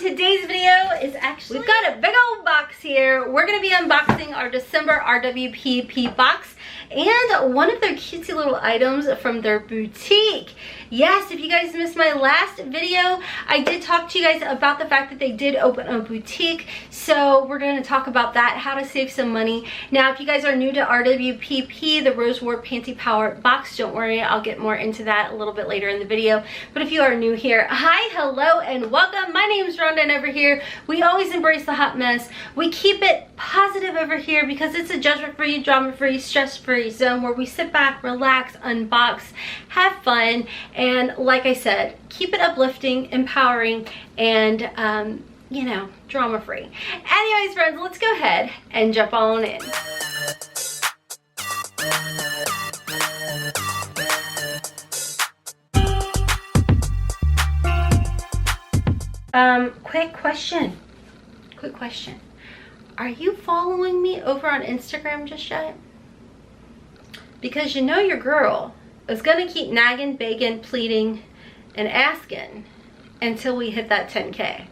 today's video is actually, we've got a big old box here. We're going to be unboxing our December RWPP box and one of their cutesy little items from their boutique. Yes, if you guys missed my last video, I did talk to you guys about the fact that they did open a boutique. So we're going to talk about that, how to save some money. Now, if you guys are new to RWPP, the Rose Warp Panty Power box, don't worry, I'll get more into that a little bit later in the video. But if you are new here, hi, hello, and welcome. My name is Rhonda, and over here, we always embrace the hot mess. We keep it positive over here because it's a judgment-free, drama-free, stress-free zone where we sit back, relax, unbox, have fun, and like I said, keep it uplifting, empowering, and you know, drama-free. Anyways, friends, let's go ahead and jump on in. Quick question. Are you following me over on Instagram just yet? Because you know your girl is gonna keep nagging, begging, pleading, and asking until we hit that 10K.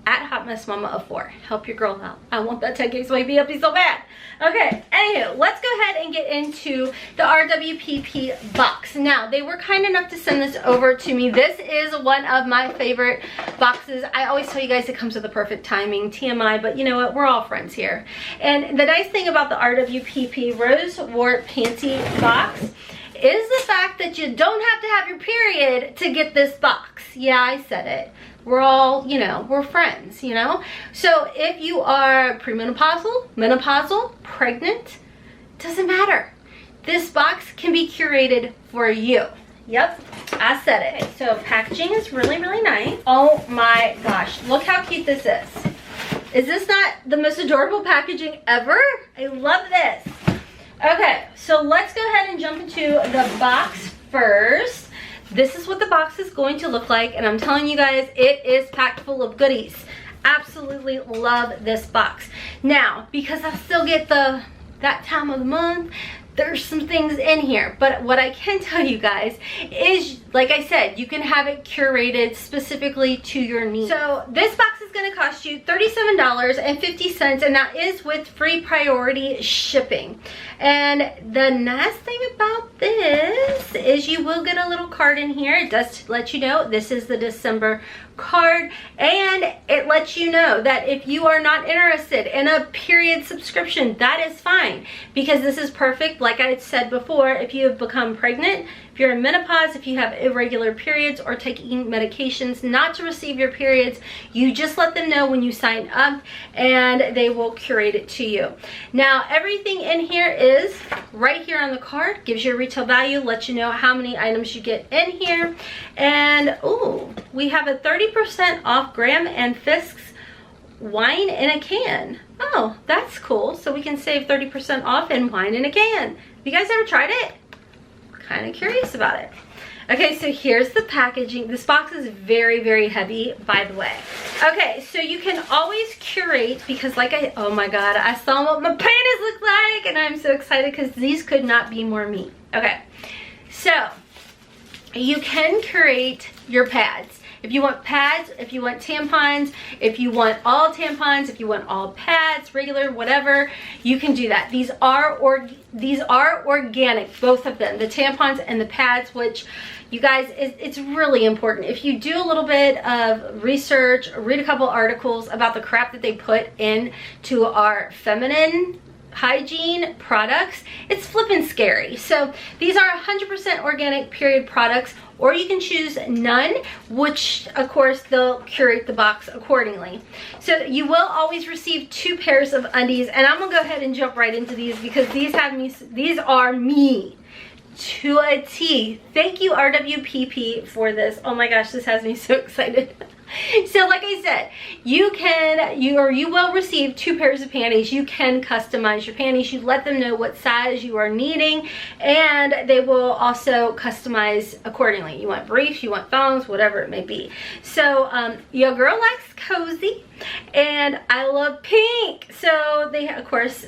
At HotmessMomMAMD. Help your girl out. I want that 10K so I be up so bad. Okay, anywho, let's go ahead and get into the RWPP box. Now, they were kind enough to send this over to me. This is one of my favorite boxes. I always tell you guys it comes with the perfect timing, TMI, but you know what? We're all friends here. And the nice thing about the RWPP Rose Warp Panty box is the fact that you don't have to have your period to get this box. Yeah, I said it. We're all, you know, we're friends, you know? So if you are premenopausal, menopausal, pregnant, doesn't matter. This box can be curated for you. Yep, I said it. So packaging is really, really nice. Oh my gosh, look how cute this is. Is this not the most adorable packaging ever? I love this. Okay, so let's go ahead and jump into the box first. This is what the box is going to look like, and I'm telling you guys, it is packed full of goodies. Absolutely love this box. Now, because I still get that time of the month, there's some things in here, but what I can tell you guys is, like I said, you can have it curated specifically to your needs. So this box is going to cost you $37.50, and that is with free priority shipping. And the nice thing about this is you will get a little card in here. It does let you know this is the December card, and it lets you know that if you are not interested in a period subscription, that is fine, because this is perfect. Like I said before, if you have become pregnant, if you're in menopause, if you have irregular periods or taking medications not to receive your periods, you just let them know when you sign up and they will curate it to you. Now, everything in here is right here on the card, gives you a retail value, lets you know how many items you get in here. And ooh, we have a 30% off Graham and Fisk's wine in a can. Oh, that's cool. So we can save 30% off in wine in a can. Have you guys ever tried it? Kind of curious about it. Okay, so here's the packaging. This box is very, very heavy, by the way. Okay, so you can always curate, because like oh my god, I saw what my panties look like, and I'm so excited because these could not be more me. Okay, so you can curate your pads. If you want pads, if you want tampons, if you want all tampons, if you want all pads, regular, whatever, you can do that. These are organic, both of them, the tampons and the pads, which you guys, it's really important. If you do a little bit of research, read a couple articles about the crap that they put into our feminine hygiene products, it's flippin' scary. So these are 100% organic period products, or you can choose none, which of course they'll curate the box accordingly. So you will always receive 2 pairs of undies, and I'm gonna go ahead and jump right into these because these are me to a T. Thank you, RWPP, for this. Oh my gosh, this has me so excited. So like I said, you will receive 2 pairs of panties. You can customize your panties. You let them know what size you are needing, and they will also customize accordingly. You want briefs, you want thongs, whatever it may be. So your girl likes cozy, and I love pink. So they, of course,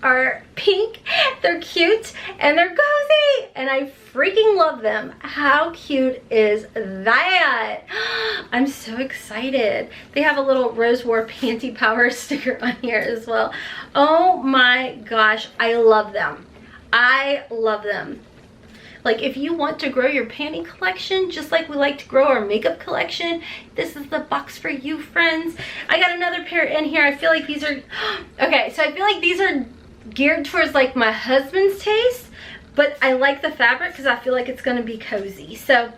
are pink, they're cute, and they're cozy, and I freaking love them. How cute is that? I'm so excited. They have a little Rose War Panty Power sticker on here as well. Oh my gosh, I love them. I love them. Like, if you want to grow your panty collection just like we like to grow our makeup collection, this is the box for you, friends. I got another pair in here. I feel like these are okay, so I feel like these are geared towards like my husband's taste, but I like the fabric because I feel like it's going to be cozy. So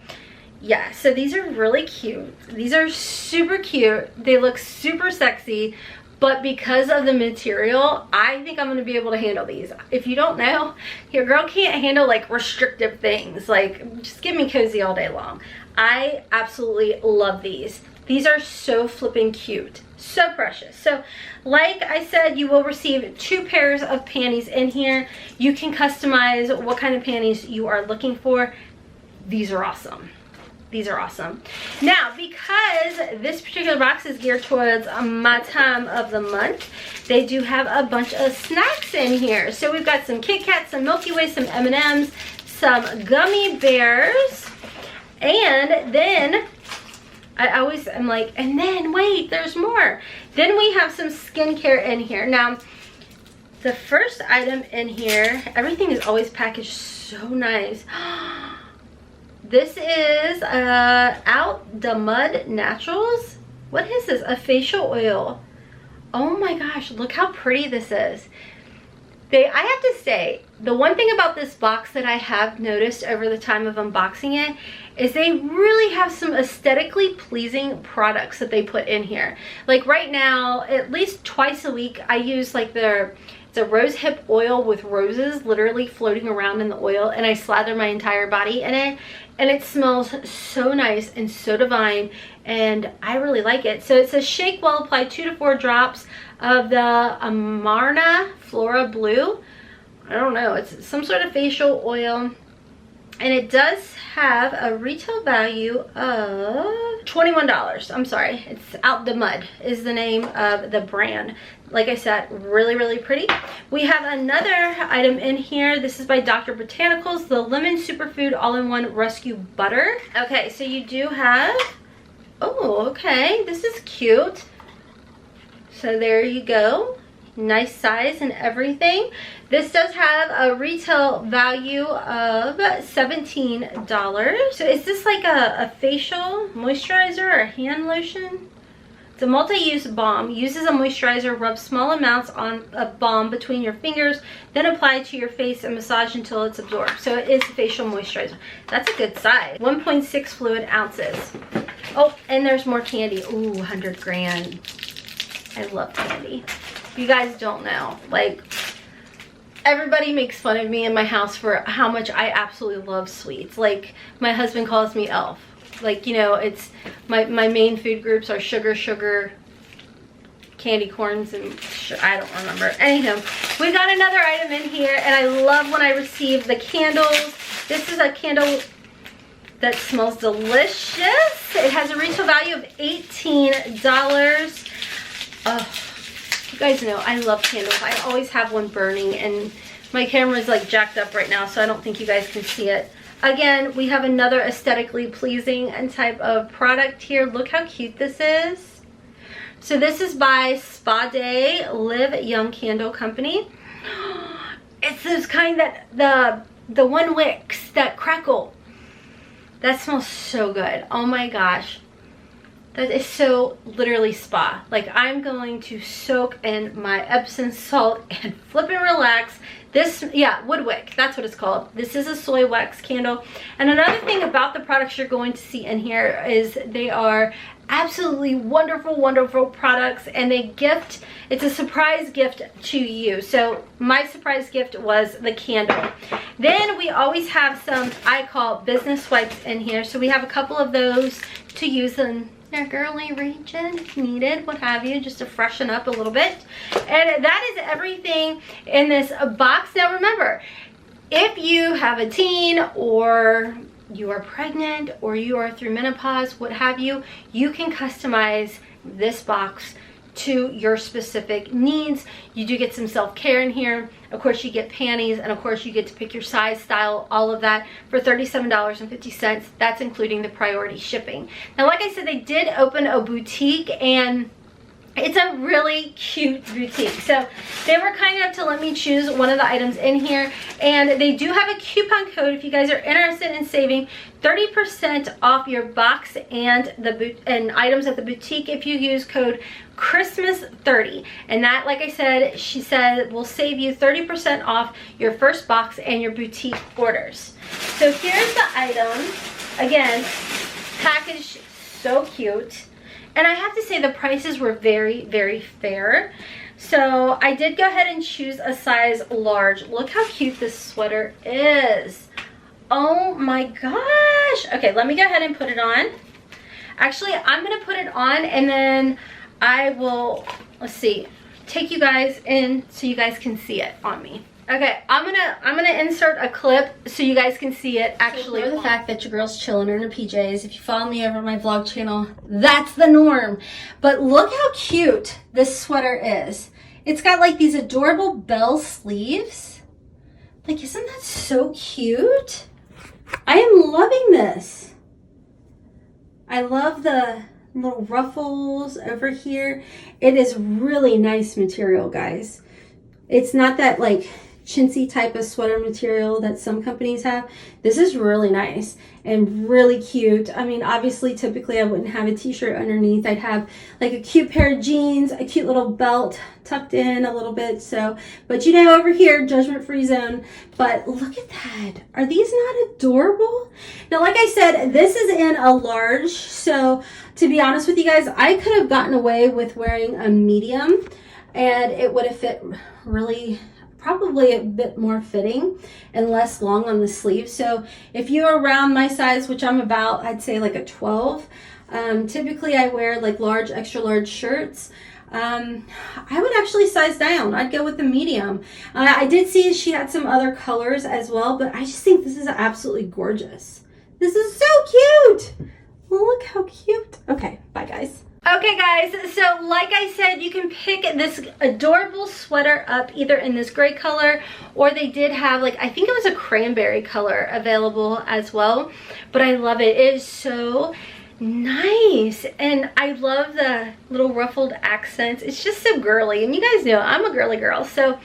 yeah, so these are really cute. These are super cute. They look super sexy, but because of the material, I think I'm going to be able to handle these. If you don't know, your girl can't handle like restrictive things. Like, just give me cozy all day long. I absolutely love these. These are so flipping cute. So precious. So like I said, you will receive 2 pairs of panties in here. You can customize what kind of panties you are looking for. These are awesome. These are awesome. Now, because this particular box is geared towards my time of the month, they do have a bunch of snacks in here. So we've got some Kit Kats, some Milky Way, some M&Ms, some gummy bears, and then I'm like, and then wait, there's more. Then we have some skincare in here. Now, the first item in here, everything is always packaged so nice. This is Out the Mud Naturals. What is this? A facial oil. Oh my gosh, look how pretty this is. I have to say, the one thing about this box that I have noticed over the time of unboxing it is they really have some aesthetically pleasing products that they put in here. Like right now, at least twice a week, I use like it's a rose hip oil with roses literally floating around in the oil, and I slather my entire body in it, and it smells so nice and so divine, and I really like it. So it says shake well, apply 2 to 4 drops of the Amarna Flora Blue. I don't know, it's some sort of facial oil, and it does have a retail value of $21. I'm sorry, it's Out the Mud is the name of the brand. Like I said, really, really pretty. We have another item in here. This is by Dr. Botanicals, the Lemon Superfood All-in-One Rescue Butter. Okay, so you do have, oh, okay, this is cute. So there you go. Nice size and everything. This does have a retail value of $17. So is this like a facial moisturizer or a hand lotion? It's a multi-use balm. Uses a moisturizer. Rub small amounts on a balm between your fingers, then apply it to your face and massage until it's absorbed. So it is a facial moisturizer. That's a good size. 1.6 fluid ounces. Oh, and there's more candy. Ooh, 100 grand. I love candy. You guys don't know, like, everybody makes fun of me in my house for how much I absolutely love sweets. Like, my husband calls me Elf. Like, you know, it's my main food groups are sugar, candy corns, and I don't remember. Anyhow, we got another item in here, and I love when I receive the candles. This is a candle that smells delicious. It has a retail value of $18. Oh, you guys know I love candles. I always have one burning, and my camera is like jacked up right now, so I don't think you guys can see it. Again, we have another aesthetically pleasing and type of product here. Look how cute this is. So this is by Spa Day Live Young Candle Company. It's this kind that the one wicks that crackle. That smells so good. Oh my gosh. That is so literally spa. Like, I'm going to soak in my Epsom salt and flip and relax. This, yeah, wood wick, that's what it's called. This is a soy wax candle. And another thing about the products you're going to see in here is they are absolutely wonderful, wonderful products, and they gift, it's a surprise gift to you. So my surprise gift was the candle. Then we always have some, I call business wipes in here. So we have a couple of those to use in your girly region if needed, what have you, just to freshen up a little bit. And that is everything in this box. Now remember, if you have a teen, or you are pregnant, or you are through menopause, what have you, you can customize this box to your specific needs. You do get some self-care in here. Of course, you get panties, and of course you get to pick your size, style, all of that for $37.50. That's including the priority shipping. Now, like I said, they did open a boutique, and it's a really cute boutique. So they were kind enough to let me choose one of the items in here, and they do have a coupon code if you guys are interested in saving 30% off your box and items at the boutique if you use code Christmas30. And that, like I said, she said, will save you 30% off your first box and your boutique orders. So here's the item. Again, packaged so cute. And I have to say the prices were very, very fair. So I did go ahead and choose a size large. Look how cute this sweater is. Oh my gosh. Okay, let me go ahead and put it on. Actually, I'm gonna put it on and then I will, let's see, take you guys in so you guys can see it on me. Okay, I'm gonna insert a clip so you guys can see it actually. So the fact that your girl's chilling in her PJs. If you follow me over my vlog channel, that's the norm. But look how cute this sweater is. It's got like these adorable bell sleeves. Like, isn't that so cute? I am loving this. I love the little ruffles over here. It is really nice material, guys. It's not that like chintzy type of sweater material that some companies have. This is really nice and really cute. I mean, obviously, typically I wouldn't have a t-shirt underneath. I'd have like a cute pair of jeans, a cute little belt tucked in a little bit. So, but you know, over here, judgment-free zone. But look at that. Are these not adorable? Now, like I said, this is in a large. So to be honest with you guys, I could have gotten away with wearing a medium and it would have fit really, probably a bit more fitting and less long on the sleeve. So if you're around my size, which I'm about, I'd say like a 12, typically I wear like large, extra large shirts. I would actually size down. I'd go with the medium. I did see she had some other colors as well, but I just think this is absolutely gorgeous. This is so cute. Look how cute. Okay, bye guys. Okay guys, so like I said, you can pick this adorable sweater up either in this gray color, or they did have like, I think it was a cranberry color available as well, but I love it. It is so nice, and I love the little ruffled accents. It's just so girly, and you guys know I'm a girly girl. So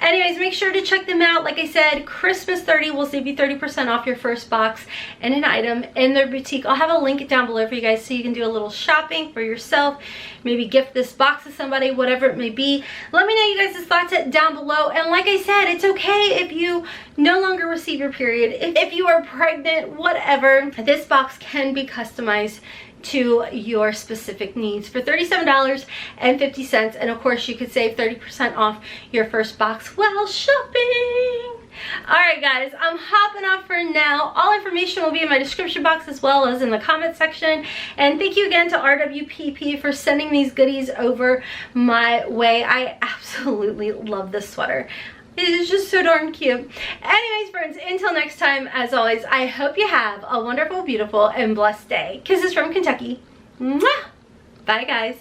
anyways, make sure to check them out. Like I said, Christmas 30 will save you 30% off your first box and an item in their boutique. I'll have a link down below for you guys so you can do a little shopping for yourself, maybe gift this box to somebody, whatever it may be. Let me know you guys' thoughts down below. And like I said, it's okay if you no longer receive your period, if you are pregnant, whatever. This box can be customized to your specific needs for $37.50, and of course you could save 30% off your first box while shopping. All right guys, I'm hopping off for now. All information will be in my description box as well as in the comment section, and thank you again to RWPP for sending these goodies over my way. I absolutely love this sweater. It is just so darn cute. Anyways, friends, until next time, as always, I hope you have a wonderful, beautiful, and blessed day. Kisses from Kentucky. Mwah! Bye, guys.